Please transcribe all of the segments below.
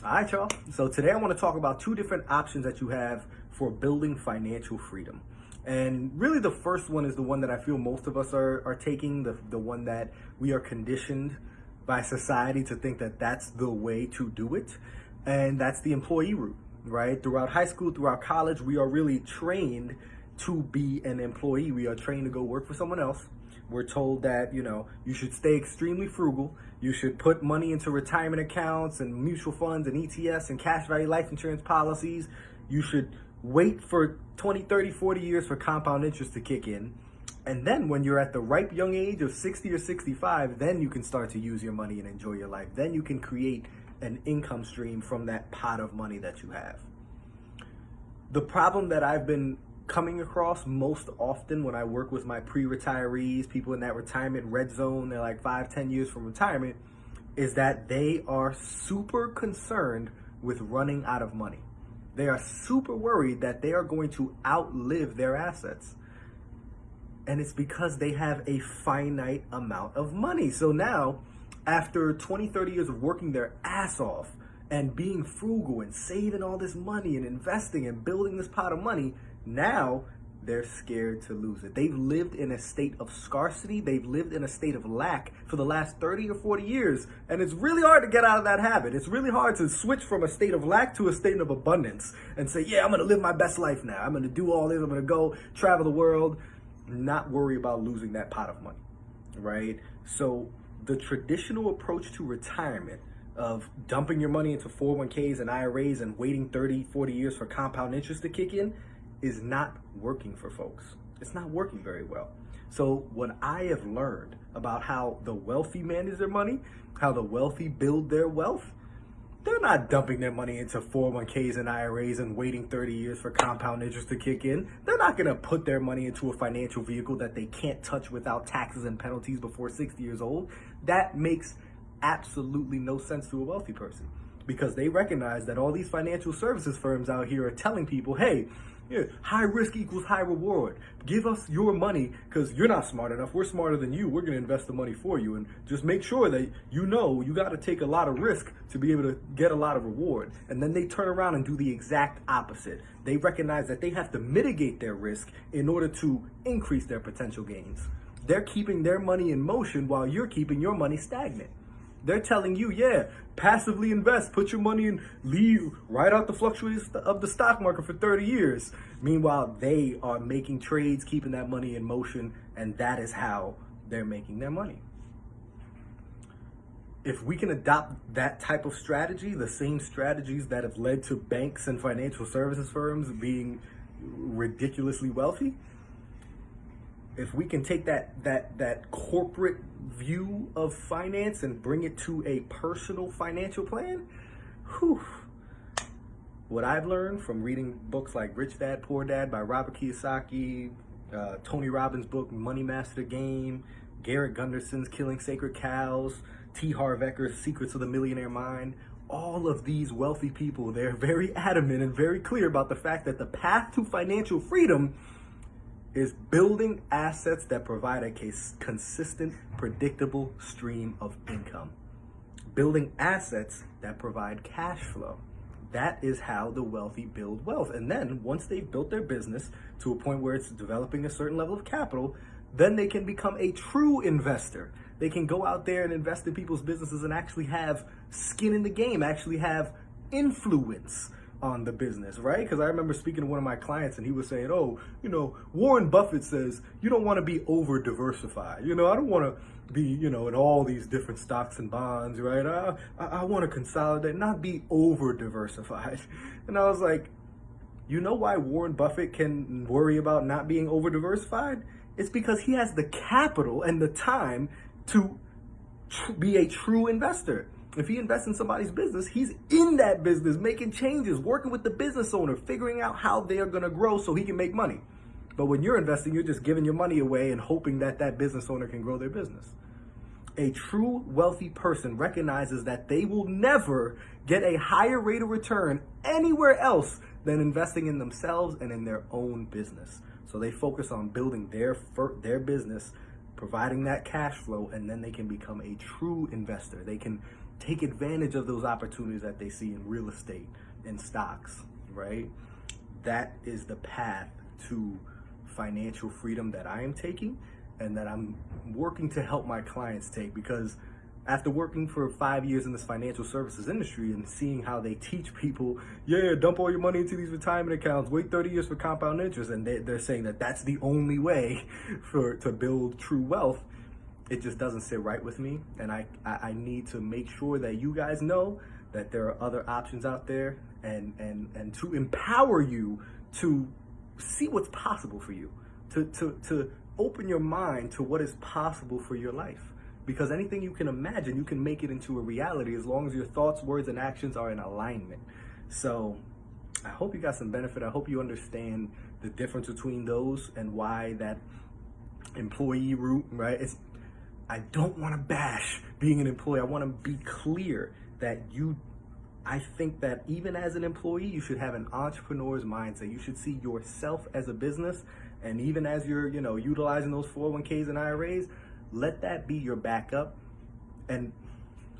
All right, y'all. So today I want to talk about two different options that you have for building financial freedom. And really the first one is the one that I feel most of us are taking, the one that we are conditioned by society to think that that's the way to do it. And that's the employee route, right? Throughout high school, throughout college, we are really trained to be an employee. We are trained to go work for someone else. We're told that, you should stay extremely frugal. You should put money into retirement accounts and mutual funds and ETFs and cash value life insurance policies. You should wait for 20, 30, 40 years for compound interest to kick in. And then when you're at the ripe young age of 60 or 65, then you can start to use your money and enjoy your life. Then you can create an income stream from that pot of money that you have. The problem that I've been coming across most often when I work with my pre-retirees, people in that retirement red zone, they're like 5-10 years from retirement, is that they are super concerned with running out of money. They are super worried that they are going to outlive their assets. And it's because they have a finite amount of money. So now, after 20, 30 years of working their ass off and being frugal and saving all this money and investing and building this pot of money, now they're scared to lose it. They've lived in a state of scarcity. They've lived in a state of lack for the last 30 or 40 years. And it's really hard to get out of that habit. It's really hard to switch from a state of lack to a state of abundance and say, yeah, I'm going to live my best life now. I'm going to do all this. I'm going to go travel the world, not worry about losing that pot of money, right? So the traditional approach to retirement of dumping your money into 401ks and IRAs and waiting 30, 40 years for compound interest to kick in is not working for folks. It's not working very well. So what I have learned about how the wealthy manage their money, how the wealthy build their wealth, they're not dumping their money into 401ks and IRAs and waiting 30 years for compound interest to kick in. They're not going to put their money into a financial vehicle that they can't touch without taxes and penalties before 60 years old. That makes absolutely no sense to a wealthy person, because they recognize that all these financial services firms out here are telling people, hey, yeah, high risk equals high reward. Give us your money because you're not smart enough. We're smarter than you. We're going to invest the money for you. And just make sure that you got to take a lot of risk to be able to get a lot of reward. And then they turn around and do the exact opposite. They recognize that they have to mitigate their risk in order to increase their potential gains. They're keeping their money in motion while you're keeping your money stagnant. They're telling you, yeah, passively invest, put your money in, leave, ride out the fluctuations of the stock market for 30 years. Meanwhile, they are making trades, keeping that money in motion, and that is how they're making their money. If we can adopt that type of strategy, the same strategies that have led to banks and financial services firms being ridiculously wealthy, if we can take that corporate view of finance and bring it to a personal financial plan, what I've learned from reading books like Rich Dad, Poor Dad by Robert Kiyosaki, Tony Robbins' book, Money Master Game, Garrett Gunderson's Killing Sacred Cows, T. Harv Eker's Secrets of the Millionaire Mind, all of these wealthy people, they're very adamant and very clear about the fact that the path to financial freedom is building assets that provide a consistent, predictable stream of income. Building assets that provide cash flow. That is how the wealthy build wealth. And then once they've built their business to a point where it's developing a certain level of capital, then they can become a true investor. They can go out there and invest in people's businesses and actually have skin in the game, actually have influence on the business, right? Because I remember speaking to one of my clients and he was saying, Warren Buffett says you don't want to be over diversified. I don't want to be, in all these different stocks and bonds, right? I want to consolidate, not be over diversified. And I was like, you know why Warren Buffett can worry about not being over diversified? It's because he has the capital and the time to be a true investor. If he invests in somebody's business, he's in that business, making changes, working with the business owner, figuring out how they are going to grow so he can make money. But when you're investing, you're just giving your money away and hoping that that business owner can grow their business. A true wealthy person recognizes that they will never get a higher rate of return anywhere else than investing in themselves and in their own business. So they focus on building their business, providing that cash flow, and then they can become a true investor. They can take advantage of those opportunities that they see in real estate, in stocks, right? That is the path to financial freedom that I am taking and that I'm working to help my clients take, because after working for 5 years in this financial services industry and seeing how they teach people, yeah, dump all your money into these retirement accounts, wait 30 years for compound interest, and they're saying that that's the only way to build true wealth, it just doesn't sit right with me. And I need to make sure that you guys know that there are other options out there, and to empower you to see what's possible for you, to open your mind to what is possible for your life. Because anything you can imagine, you can make it into a reality as long as your thoughts, words, and actions are in alignment. So I hope you got some benefit. I hope you understand the difference between those and why that employee route, right? I don't want to bash being an employee. I want to be clear that I think that even as an employee, you should have an entrepreneur's mindset. You should see yourself as a business. And even as you're, utilizing those 401ks and IRAs, let that be your backup, and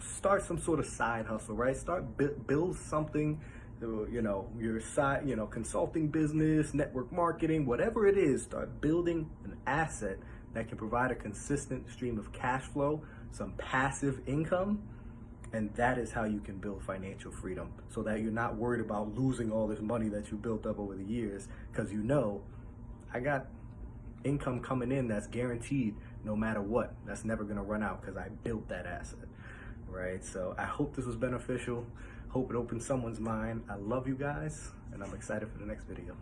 start some sort of side hustle, right? Build something, your side, consulting business, network marketing, whatever it is. Start building an asset that can provide a consistent stream of cash flow, some passive income, and that is how you can build financial freedom, so that you're not worried about losing all this money that you built up over the years, because I got income coming in that's guaranteed no matter what. That's never going to run out because I built that asset, right? So I hope this was beneficial. Hope it opened someone's mind. I love you guys, and I'm excited for the next video.